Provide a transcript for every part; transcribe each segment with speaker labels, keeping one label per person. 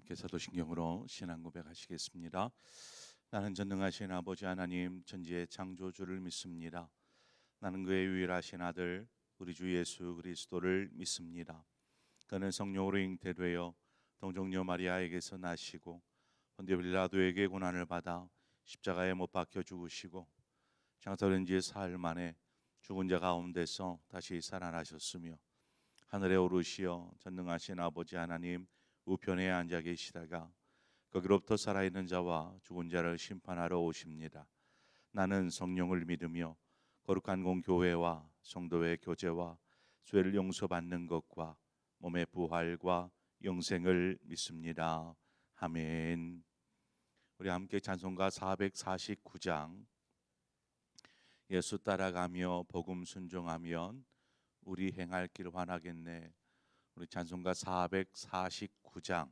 Speaker 1: 함께 사도신경으로 신앙 고백하시겠습니다. 나는 전능하신 아버지 하나님 천지의 창조주를 믿습니다. 나는 그의 유일하신 아들 우리 주 예수 그리스도를 믿습니다. 그는 성령으로 잉태되어 동정녀 마리아에게서 나시고 본디오 빌라도에게 고난을 받아 십자가에 못 박혀 죽으시고 장사된 지 사흘 만에 죽은 자 가운데서 다시 살아나셨으며 하늘에 오르시어 전능하신 아버지 하나님 우편에 앉아 계시다가 거기로부터 살아있는 자와 죽은 자를 심판하러 오십니다. 나는 성령을 믿으며 거룩한 공교회와 성도의 교제와 죄를 용서받는 것과 몸의 부활과 영생을 믿습니다. 아멘. 우리 함께 찬송가 449장 예수 따라가며 복음 순종하면 우리 행할 길 환하겠네. 우리 찬송가 449장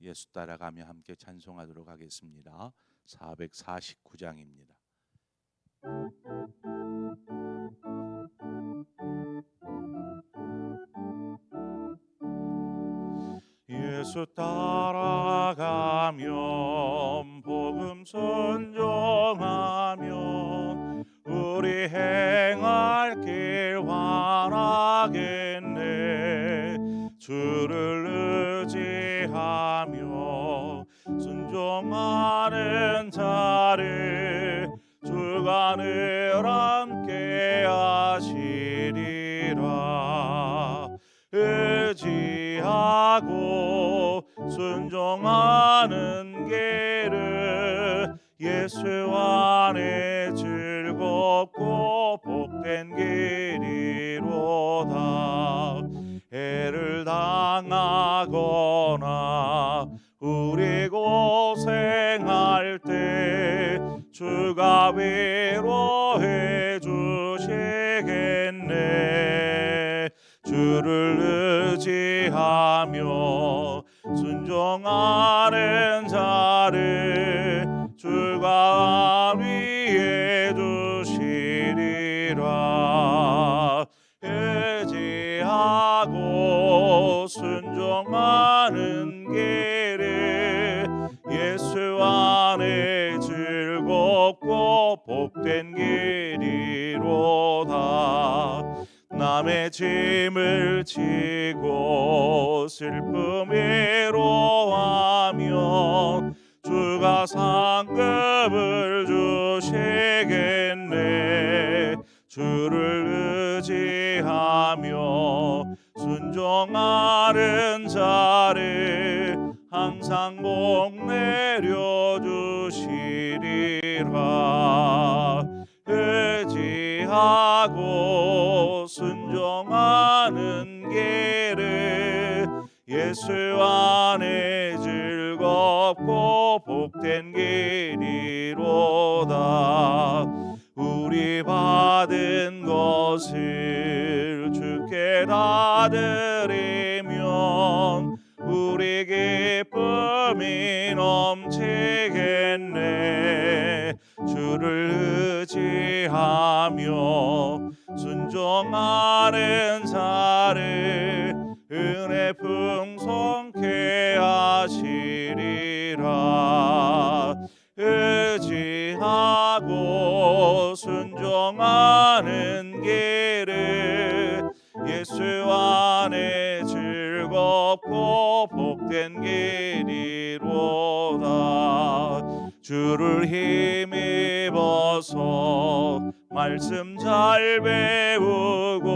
Speaker 1: 예수 따라가며 함께 찬송하도록 하겠습니다. 449장입니다. 예수 따라가면 복음 순종하면 우리 행할 길 환하겠네. 주를 의지하며 순종하는 자를 주가 늘 함께 하시리라. 의지하고 순종하는 길은 예수 안에 즐겁고 복된 길이로다. 애를 당하거나 우리 고생할 때 주가 위로해 주시겠네. 주를 의지하며 순종하는 자를 주가 위해 주시리라. 의지하고 순종하는 길을 예수 안에 즐겁고 복된 길이로다. 남의 짐을 지고 슬픔 위로하며 주가 상급을 주시겠네. 주를 의지하며 순종하는 자를 항상 복 내려주시리라. 의지하고 순종하는 길을 예수 안에 즐겁고 복된 길이로다. 우리 받은 것을 주께 다 드리면 우리 기쁨이 넘치겠네. 주를 의지하며 순종하는 자를 은혜 풍성케 하시리라. 의지하고 순종하는 길을 예수 안에 즐겁고 복된 길이로다. 주를 힘입어서 말씀 잘 배우고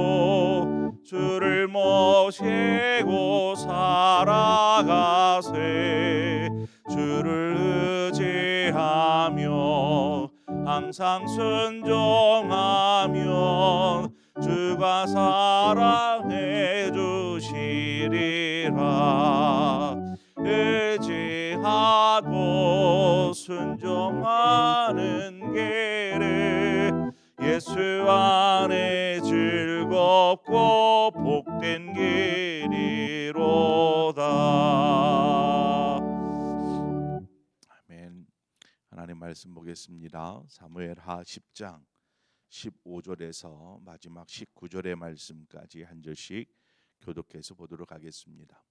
Speaker 1: 주를 모시고 살아가세. 주를 의지하며 항상 순종하면 주가 사랑해 주시리라. 의지하고 순종하는 길을 예수 안에 즐겁고 복된 길이로다. 아멘. 하나님 말씀 보겠습니다. 사무엘하 10장 15절에서 마지막 19절의 말씀까지 한 절씩 교독해서 보도록 하겠습니다.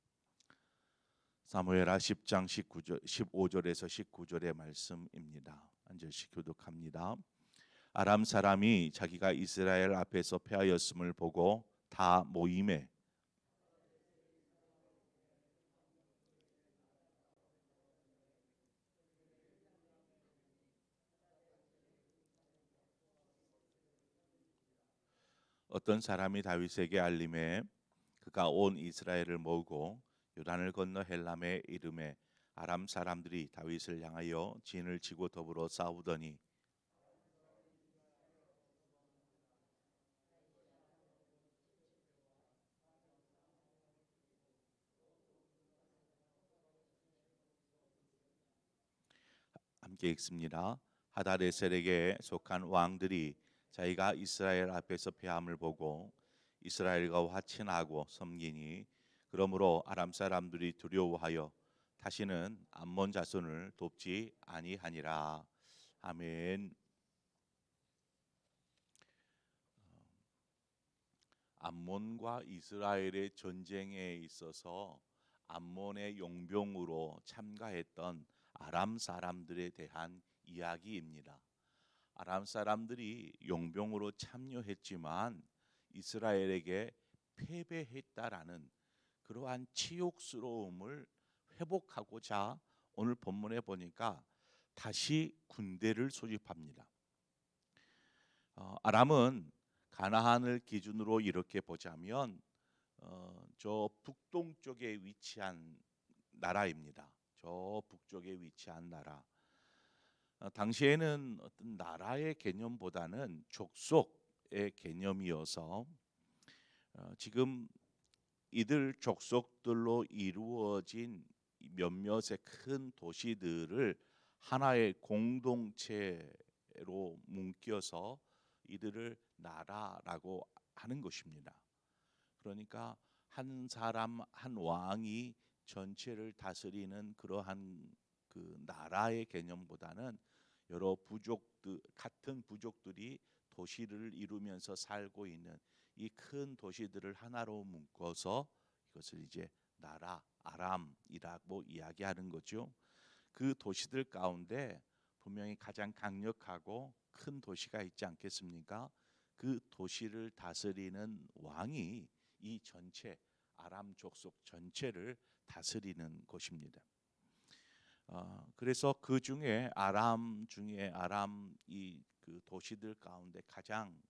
Speaker 1: 사무엘하 10장 15절에서 19절의 말씀입니다. 한 절씩 교독합니다. 아람 사람이 자기가 이스라엘 앞에서 패하였음을 보고 다 모임에 어떤 사람이 다윗에게 알림해 그가 온 이스라엘을 모으고 요단을 건너 헬람에 이름에 아람 사람들이 다윗을 향하여 진을 치고 더불어 싸우더니 함께 읽습니다. 하다레셀에게 속한 왕들이 자기가 이스라엘 앞에서 패함을 보고 이스라엘과 화친하고 섬기니 그러므로 아람 사람들이 두려워하여 다시는 암몬 자손을 돕지 아니하니라. 아멘. 암몬과 이스라엘의 전쟁에 있어서 암몬의 용병으로 참가했던 아람 사람들에 대한 이야기입니다. 아람 사람들이 용병으로 참여했지만 이스라엘에게 패배했다라는 그러한 치욕스러움을 회복하고자 오늘 본문에 보니까 다시 군대를 소집합니다. 아람은 가나안을 기준으로 이렇게 보자면 저 북동쪽에 위치한 나라입니다. 저 북쪽에 위치한 나라. 당시에는 어떤 나라의 개념보다는 족속의 개념이어서 지금 이들 족속들로 이루어진 몇몇의 큰 도시들을 하나의 공동체로 묶여서 이들을 나라라고 하는 것입니다. 그러니까 한 사람 한 왕이 전체를 다스리는 그러한 그 나라의 개념보다는 여러 부족들 같은 부족들이 도시를 이루면서 살고 있는 이 큰 도시들을 하나로 묶어서 이것을 이제 나라 아람이라고 이야기하는 거죠. 그 도시들 가운데 분명히 가장 강력하고 큰 도시가 있지 않겠습니까? 그 도시를 다스리는 왕이 이 전체 아람 족속 전체를 다스리는 것입니다. 그래서 그 중에 아람 이 그 도시들 가운데 가장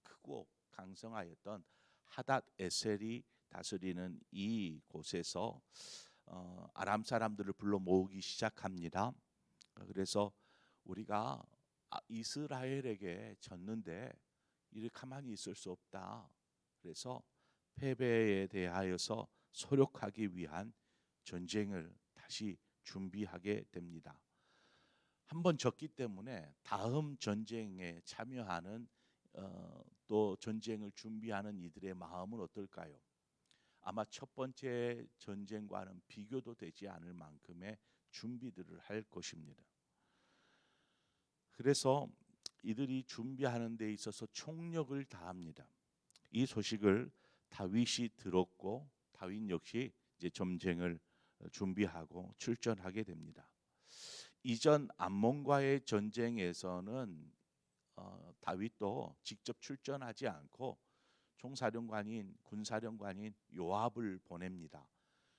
Speaker 1: 크고 강성하였던 하닷 에셀이 다스리는 이 곳에서 아람 사람들을 불러 모으기 시작합니다. 그래서 우리가 이스라엘에게 졌는데 이를 가만히 있을 수 없다. 그래서 패배에 대하여서 소력하기 위한 전쟁을 다시 준비하게 됩니다. 한번 졌기 때문에 다음 전쟁에 참여하는 또 전쟁을 준비하는 이들의 마음은 어떨까요? 아마 첫 번째 전쟁과는 비교도 되지 않을 만큼의 준비들을 할 것입니다. 그래서 이들이 준비하는 데 있어서 총력을 다합니다. 이 소식을 다윗이 들었고 다윗 역시 이제 전쟁을 준비하고 출전하게 됩니다. 이전 암몬과의 전쟁에서는 다윗도 직접 출전하지 않고 총사령관인 군사령관인 요압을 보냅니다.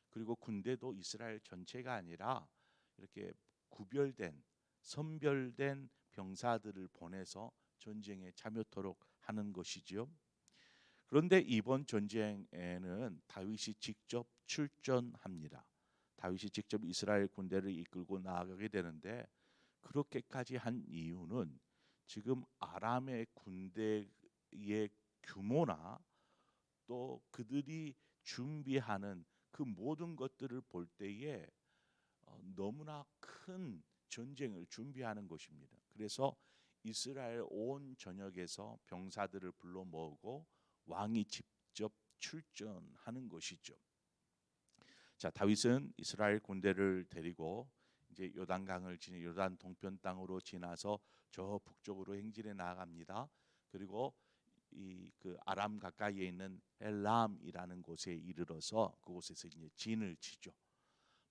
Speaker 1: 그리고 군대도 이스라엘 전체가 아니라 이렇게 구별된 선별된 병사들을 보내서 전쟁에 참여토록 하는 것이지요. 그런데 이번 전쟁에는 다윗이 직접 출전합니다. 다윗이 직접 이스라엘 군대를 이끌고 나아가게 되는데 그렇게까지 한 이유는 지금 아람의 군대의 규모나 또 그들이 준비하는 그 모든 것들을 볼 때에 너무나 큰 전쟁을 준비하는 것입니다. 그래서 이스라엘 온 전역에서 병사들을 불러 모으고 왕이 직접 출전하는 것이죠. 자, 다윗은 이스라엘 군대를 데리고 이제 요단강을 지나 요단 동편 땅으로 지나서 저 북쪽으로 행진해 나아갑니다. 그리고 이 그 아람 가까이에 있는 엘람이라는 곳에 이르러서 그곳에서 이제 진을 치죠.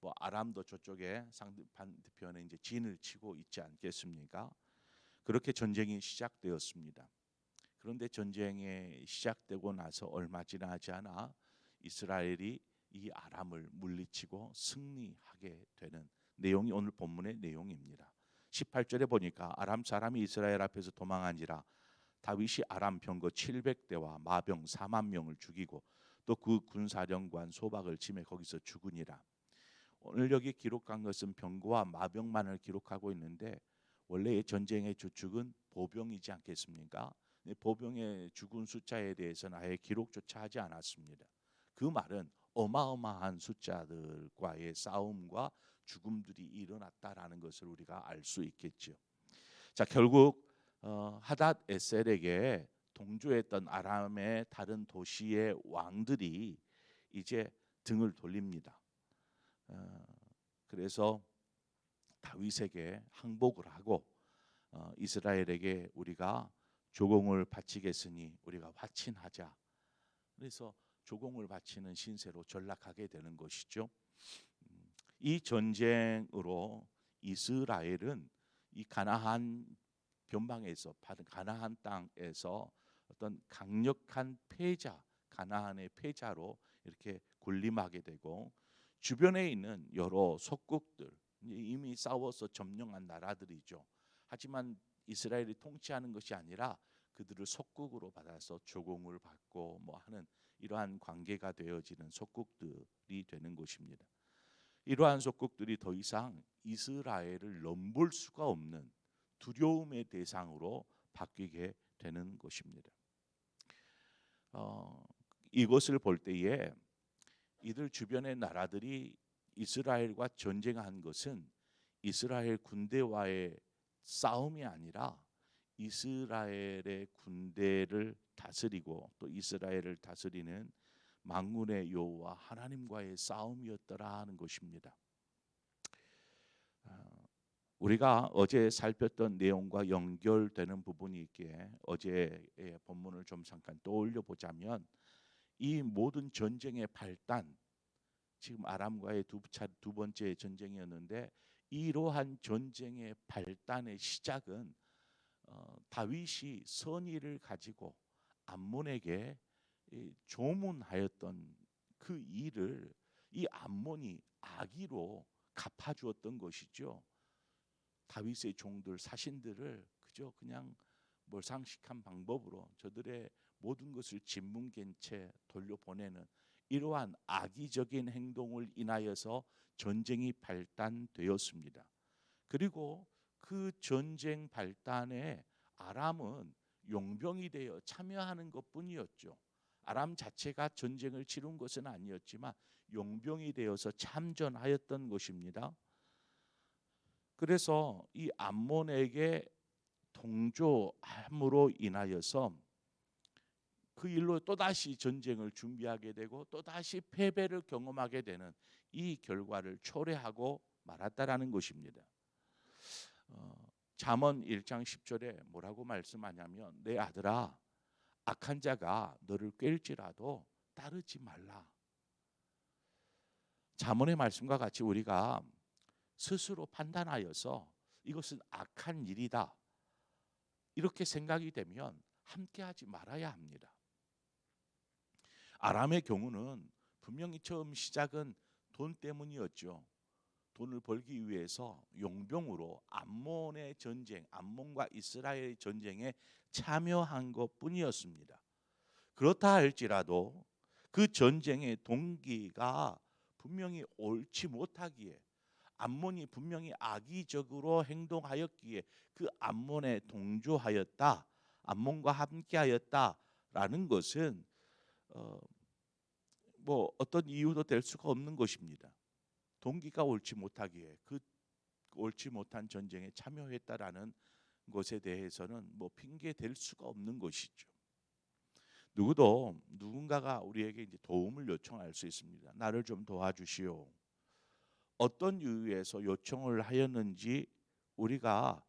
Speaker 1: 뭐 아람도 저쪽에 반대편에 이제 진을 치고 있지 않겠습니까? 그렇게 전쟁이 시작되었습니다. 그런데 전쟁이 시작되고 나서 얼마 지나지 않아 이스라엘이 이 아람을 물리치고 승리하게 되는 내용이 오늘 본문의 내용입니다. 18절에 보니까 아람 사람이 이스라엘 앞에서 도망한지라 다윗이 아람 병거 700대와 마병 4만 명을 죽이고 또 그 군사령관 소박을 치매 거기서 죽으니라. 오늘 여기 기록한 것은 병거와 마병만을 기록하고 있는데 원래 전쟁의 주축은 보병이지 않겠습니까? 보병의 죽은 숫자에 대해서는 아예 기록조차 하지 않았습니다. 그 말은 어마어마한 숫자들과의 싸움과 죽음들이 일어났다라는 것을 우리가 알 수 있겠죠. 자, 결국 하닷 에셀에게 동조했던 아람의 다른 도시의 왕들이 이제 등을 돌립니다. 그래서 다윗에게 항복을 하고 이스라엘에게 우리가 조공을 바치겠으니 우리가 화친하자. 그래서 조공을 바치는 신세로 전락하게 되는 것이죠. 이 전쟁으로 이스라엘은 이 가나안 변방에서 받은 가나안 땅에서 어떤 강력한 패자, 가나안의 패자로 이렇게 군림하게 되고 주변에 있는 여러 속국들, 이미 싸워서 점령한 나라들이죠. 하지만 이스라엘이 통치하는 것이 아니라 그들을 속국으로 받아서 조공을 받고 뭐 하는 이러한 관계가 되어지는 속국들이 되는 것입니다. 이러한 속국들이 더 이상 이스라엘을 넘볼 수가 없는 두려움의 대상으로 바뀌게 되는 것입니다. 이것을 볼 때에 이들 주변의 나라들이 이스라엘과 전쟁한 것은 이스라엘 군대와의 싸움이 아니라 이스라엘의 군대를 다스리고 또 이스라엘을 다스리는 만군의 여호와 하나님과의 싸움이었더라 하는 것입니다. 우리가 어제 살폈던 내용과 연결되는 부분이 있기에 어제의 본문을 좀 잠깐 떠올려 보자면 이 모든 전쟁의 발단, 지금 아람과의 두 번째 전쟁이었는데 이러한 전쟁의 발단의 시작은 다윗이 선의를 가지고 암몬에게 조문하였던 그 일을 이 암몬이 악의로 갚아주었던 것이죠. 다윗의 종들 사신들을 그냥 몰상식한 방법으로 저들의 모든 것을 짓뭉갠 채 돌려보내는 이러한 악의적인 행동을 인하여서 전쟁이 발단되었습니다. 그리고 그 전쟁 발단에 아람은 용병이 되어 참여하는 것뿐이었죠. 아람 자체가 전쟁을 치른 것은 아니었지만 용병이 되어서 참전하였던 것입니다. 그래서 이 암몬에게 동조함으로 인하여서 그 일로 또다시 전쟁을 준비하게 되고 또다시 패배를 경험하게 되는 이 결과를 초래하고 말았다라는 것입니다. 잠언 1장 10절에 뭐라고 말씀하냐면 내 아들아 악한 자가 너를 꿰일지라도 따르지 말라. 잠언의 말씀과 같이 우리가 스스로 판단하여서 이것은 악한 일이다 이렇게 생각이 되면 함께하지 말아야 합니다. 아람의 경우는 분명히 처음 시작은 돈 때문이었죠. 돈을 벌기 위해서 용병으로 암몬의 전쟁, 암몬과 이스라엘의 전쟁에 참여한 것뿐이었습니다. 그렇다 할지라도 그 전쟁의 동기가 분명히 옳지 못하기에 암몬이 분명히 악의적으로 행동하였기에 그 암몬에 동조하였다, 암몬과 함께하였다라는 것은 뭐 어떤 이유도 될 수가 없는 것입니다. 동기가 옳지 못하기에 그 옳지 못한 전쟁에 참여했다라는 것에 대해서는 뭐 핑계 댈 수가 없는 것이죠. 누구도 누군가가 우리에게 이제 도움을 요청할 수 있습니다. 나를 좀 도와주시오. 어떤 이유에서 요청을 하였는지 우리가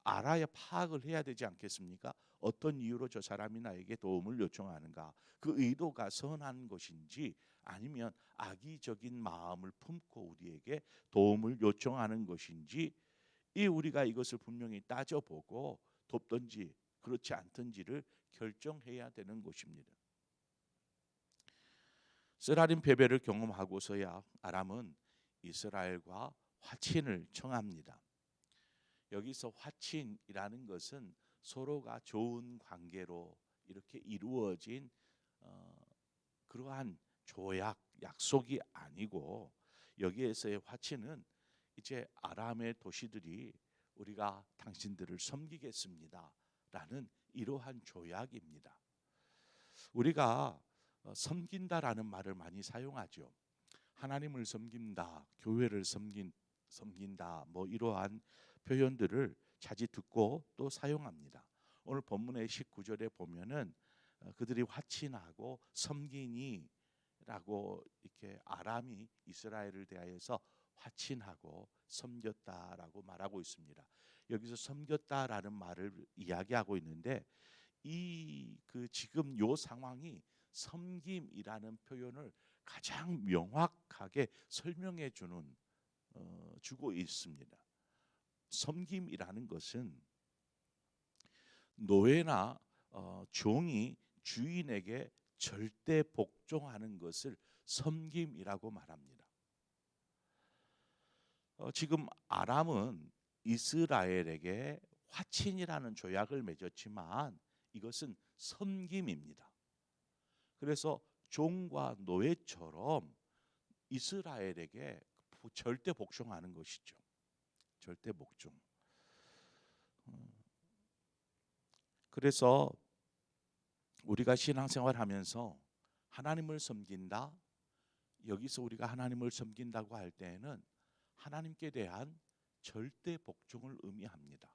Speaker 1: 알아야 파악을 해야 되지 않겠습니까? 어떤 이유로 저 사람이 나에게 도움을 요청하는가? 그 의도가 선한 것인지 아니면 악의적인 마음을 품고 우리에게 도움을 요청하는 것인지 우리가 이것을 분명히 따져보고 돕든지 그렇지 않든지를 결정해야 되는 것입니다. 스라림 패배를 경험하고서야 아람은 이스라엘과 화친을 청합니다. 여기서 화친이라는 것은 서로가 좋은 관계로 이렇게 이루어진 그러한 조약, 약속이 아니고 여기에서의 화친은 이제 아람의 도시들이 우리가 당신들을 섬기겠습니다 라는 이러한 조약입니다. 우리가 섬긴다라는 말을 많이 사용하죠. 하나님을 섬긴다, 교회를 섬긴다, 뭐 이러한 표현들을 자주 듣고 또 사용합니다. 오늘 본문의 19절에 보면은 그들이 화친하고 섬기니라고 이렇게 아람이 이스라엘을 대하여서 화친하고 섬겼다라고 말하고 있습니다. 여기서 섬겼다라는 말을 이야기하고 있는데 그 지금 요 상황이 섬김이라는 표현을 가장 명확하게 설명해 주고 있습니다. 섬김이라는 것은 노예나 종이 주인에게 절대 복종하는 것을 섬김이라고 말합니다. 지금 아람은 이스라엘에게 화친이라는 조약을 맺었지만 이것은 섬김입니다. 그래서 종과 노예처럼 이스라엘에게 절대 복종하는 것이죠. 절대 복종. 그래서 우리가 신앙생활하면서 하나님을 섬긴다. 여기서 우리가 하나님을 섬긴다고 할 때에는 하나님께 대한 절대 복종을 의미합니다.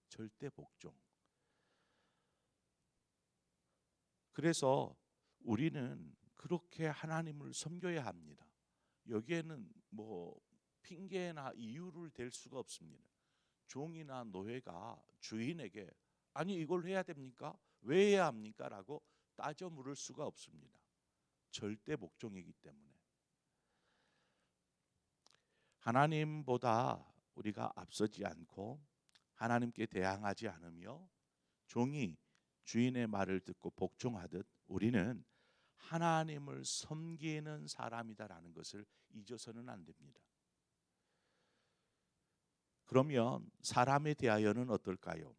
Speaker 1: 절대 복종. 그래서 우리는 그렇게 하나님을 섬겨야 합니다. 여기에는 뭐 핑계나 이유를 댈 수가 없습니다. 종이나 노예가 주인에게 아니 이걸 해야 됩니까? 왜 해야 합니까? 라고 따져 물을 수가 없습니다. 절대 복종이기 때문에. 하나님보다 우리가 앞서지 않고 하나님께 대항하지 않으며 종이 주인의 말을 듣고 복종하듯 우리는 하나님을 섬기는 사람이다라는 것을 잊어서는 안 됩니다. 그러면 사람에 대하여는 어떨까요?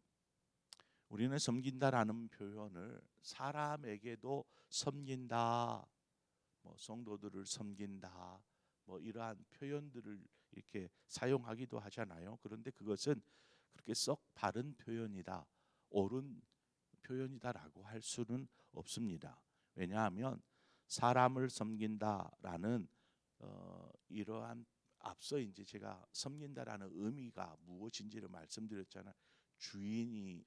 Speaker 1: 우리는 섬긴다라는 표현을 사람에게도 섬긴다, 뭐 성도들을 섬긴다, 뭐 이러한 표현들을 이렇게 사용하기도 하잖아요. 그런데 그것은 그렇게 썩 바른 표현이다, 옳은 표현이다라고 할 수는 없습니다. 왜냐하면 사람을 섬긴다라는 이러한 앞서 이제 제가 섬긴다라는 의미가 무엇인지를 말씀드렸잖아요.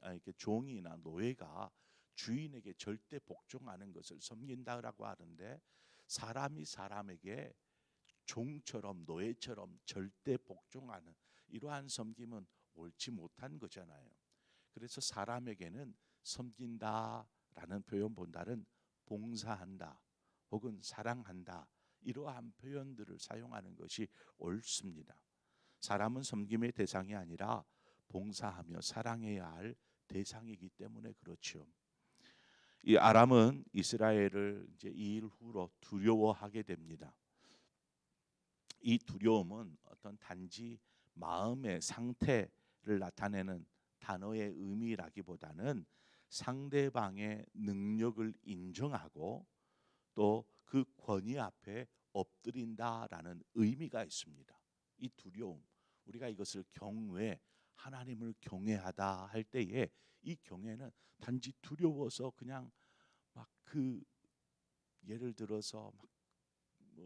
Speaker 1: 이렇게 종이나 노예가 주인에게 절대 복종하는 것을 섬긴다라고 하는데 사람이 사람에게 종처럼 노예처럼 절대 복종하는 이러한 섬김은 옳지 못한 거잖아요. 그래서 사람에게는 섬긴다라는 표현보다는 봉사한다 혹은 사랑한다 이러한 표현들을 사용하는 것이 옳습니다. 사람은 섬김의 대상이 아니라 봉사하며 사랑해야 할 대상이기 때문에 그렇죠. 이 아람은 이스라엘을 이제 이 일 후로 두려워하게 됩니다. 이 두려움은 어떤 단지 마음의 상태를 나타내는 단어의 의미라기보다는 상대방의 능력을 인정하고 또 그 권위 앞에 엎드린다라는 의미가 있습니다. 이 두려움, 우리가 이것을 경외, 하나님을 경외하다 할 때에 이 경외는 단지 두려워서 그냥 막 예를 들어서 막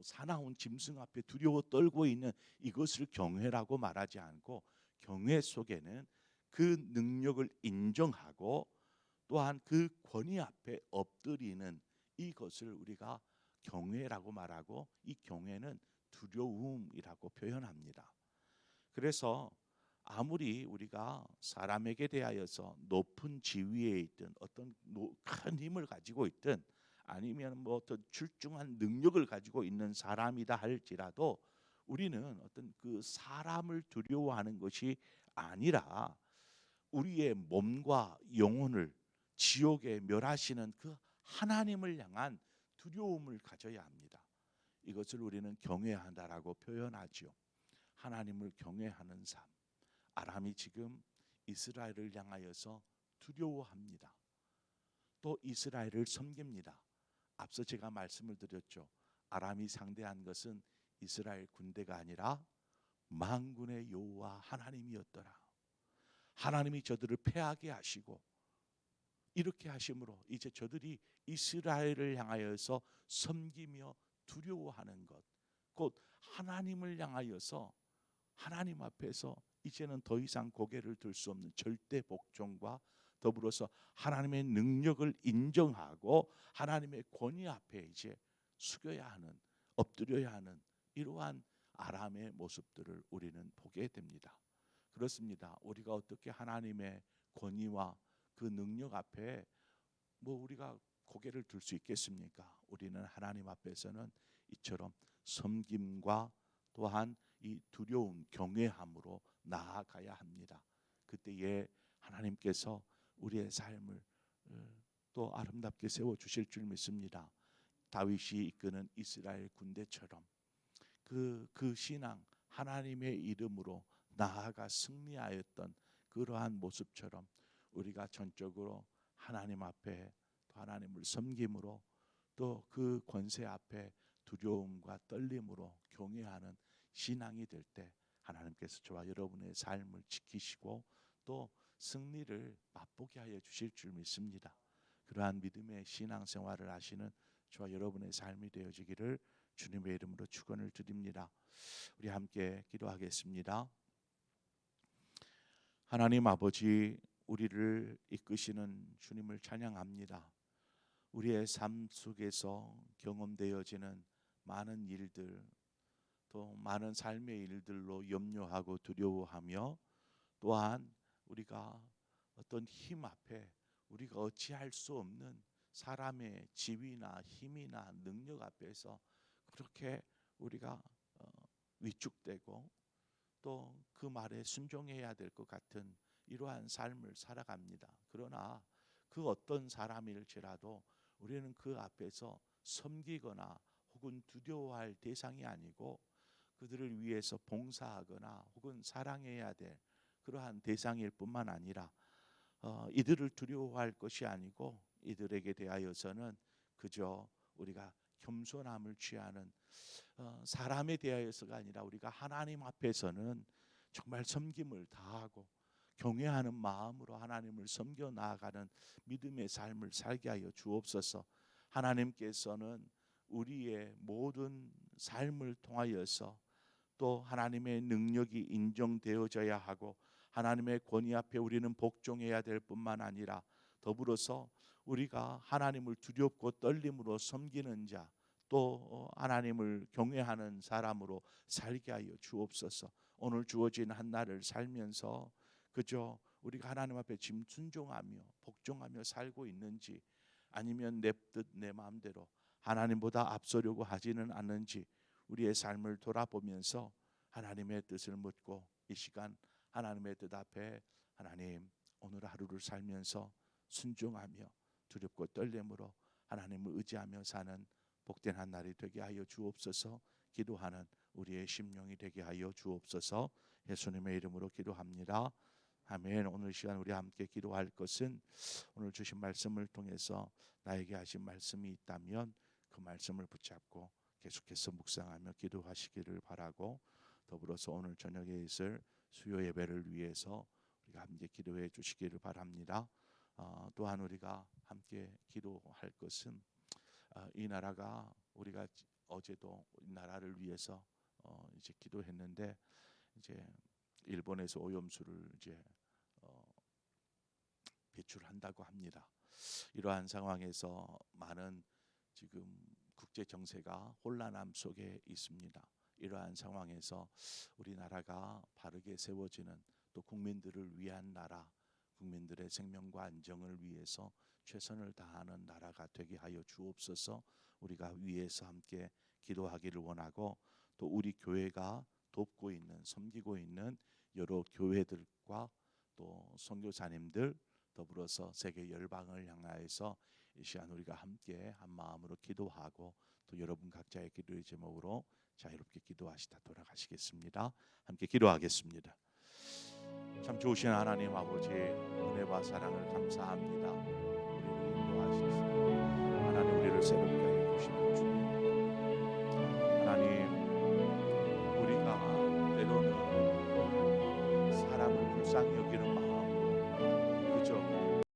Speaker 1: 사나운 짐승 앞에 두려워 떨고 있는 이것을 경외라고 말하지 않고 경외 속에는 그 능력을 인정하고 또한 그 권위 앞에 엎드리는 이것을 우리가 경외라고 말하고 이 경외는 두려움이라고 표현합니다. 그래서 아무리 우리가 사람에게 대하여서 높은 지위에 있든 어떤 큰 힘을 가지고 있든 아니면 뭐 어떤 출중한 능력을 가지고 있는 사람이다 할지라도 우리는 어떤 그 사람을 두려워하는 것이 아니라 우리의 몸과 영혼을 지옥에 멸하시는 그 하나님을 향한 두려움을 가져야 합니다. 이것을 우리는 경외한다라고 표현하지요. 하나님을 경외하는 삶. 아람이 지금 이스라엘을 향하여서 두려워합니다. 또 이스라엘을 섬깁니다. 앞서 제가 말씀을 드렸죠. 아람이 상대한 것은 이스라엘 군대가 아니라 만군의 여호와 하나님이었더라. 하나님이 저들을 패하게 하시고 이렇게 하심으로 이제 저들이 이스라엘을 향하여서 섬기며 두려워하는 것, 곧 하나님을 향하여서 하나님 앞에서 이제는 더 이상 고개를 들 수 없는 절대 복종과 더불어서 하나님의 능력을 인정하고 하나님의 권위 앞에 이제 숙여야 하는, 엎드려야 하는 이러한 아람의 모습들을 우리는 보게 됩니다. 그렇습니다. 우리가 어떻게 하나님의 권위와 그 능력 앞에 뭐 우리가 고개를 들 수 있겠습니까? 우리는 하나님 앞에서는 이처럼 섬김과 또한 이 두려움, 경외함으로 나아가야 합니다. 그때에 하나님께서 우리의 삶을 또 아름답게 세워 주실 줄 믿습니다. 다윗이 이끄는 이스라엘 군대처럼 그 신앙, 하나님의 이름으로 나아가 승리하였던 그러한 모습처럼 우리가 전적으로 하나님 앞에 또 하나님을 섬김으로 또 그 권세 앞에 두려움과 떨림으로 경외하는 신앙이 될 때 하나님께서 저와 여러분의 삶을 지키시고 또 승리를 맛보게 하여 주실 줄 믿습니다. 그러한 믿음의 신앙생활을 하시는 저와 여러분의 삶이 되어지기를 주님의 이름으로 축원을 드립니다. 우리 함께 기도하겠습니다. 하나님 아버지, 우리를 이끄시는 주님을 찬양합니다. 우리의 삶 속에서 경험되어지는 많은 일들, 또 많은 삶의 일들로 염려하고 두려워하며 또한 우리가 어떤 힘 앞에 우리가 어찌할 수 없는 사람의 지위나 힘이나 능력 앞에서 그렇게 우리가 위축되고 또 그 말에 순종해야 될 것 같은 이러한 삶을 살아갑니다. 그러나 그 어떤 사람일지라도 우리는 그 앞에서 섬기거나 혹은 두려워할 대상이 아니고 그들을 위해서 봉사하거나 혹은 사랑해야 될 그러한 대상일 뿐만 아니라 이들을 두려워할 것이 아니고 이들에게 대하여서는 그저 우리가 겸손함을 취하는 사람에 대하여서가 아니라 우리가 하나님 앞에서는 정말 섬김을 다하고 경외하는 마음으로 하나님을 섬겨 나아가는 믿음의 삶을 살게 하여 주옵소서. 하나님께서는 우리의 모든 삶을 통하여서 또 하나님의 능력이 인정되어져야 하고 하나님의 권위 앞에 우리는 복종해야 될 뿐만 아니라 더불어서 우리가 하나님을 두렵고 떨림으로 섬기는 자, 또 하나님을 경외하는 사람으로 살게 하여 주옵소서. 오늘 주어진 한 날을 살면서 그저 우리가 하나님 앞에 순종하며 복종하며 살고 있는지 아니면 내 뜻 내 마음대로 하나님보다 앞서려고 하지는 않는지 우리의 삶을 돌아보면서 하나님의 뜻을 묻고 이 시간 하나님의 뜻 앞에 하나님 오늘 하루를 살면서 순종하며 두렵고 떨림으로 하나님을 의지하며 사는 복된 한 날이 되게 하여 주옵소서. 기도하는 우리의 심령이 되게 하여 주옵소서. 예수님의 이름으로 기도합니다. 아멘. 오늘 시간 우리 함께 기도할 것은 오늘 주신 말씀을 통해서 나에게 하신 말씀이 있다면 그 말씀을 붙잡고 계속해서 묵상하며 기도하시기를 바라고 더불어서 오늘 저녁에 있을 수요 예배를 위해서 우리가 함께 기도해 주시기를 바랍니다. 또한 우리가 함께 기도할 것은 이 나라가 우리가 어제도 이 나라를 위해서 이제 기도했는데 이제 일본에서 오염수를 이제 배출한다고 합니다. 이러한 상황에서 많은 지금 국제 정세가 혼란함 속에 있습니다. 이러한 상황에서 우리나라가 바르게 세워지는 또 국민들을 위한 나라, 국민들의 생명과 안정을 위해서 최선을 다하는 나라가 되게 하여 주옵소서. 우리가 위에서 함께 기도하기를 원하고, 또 우리 교회가 돕고 있는, 섬기고 있는 여러 교회들과 또 선교사님들, 더불어서 세계 열방을 향하여서 이 시간 우리가 함께 한 마음으로 기도하고, 또 여러분 각자의 기도의 제목으로 자유롭게 기도하시다 돌아가시겠습니다. 함께 기도하겠습니다. 참 좋으신 하나님 아버지, 은혜와 사랑을 감사합니다. 우리를 인도하시고 하나님, 우리를 새롭게 해 주시는 주님, 하나님, 우리가 때로는 사람을 불쌍히 여기는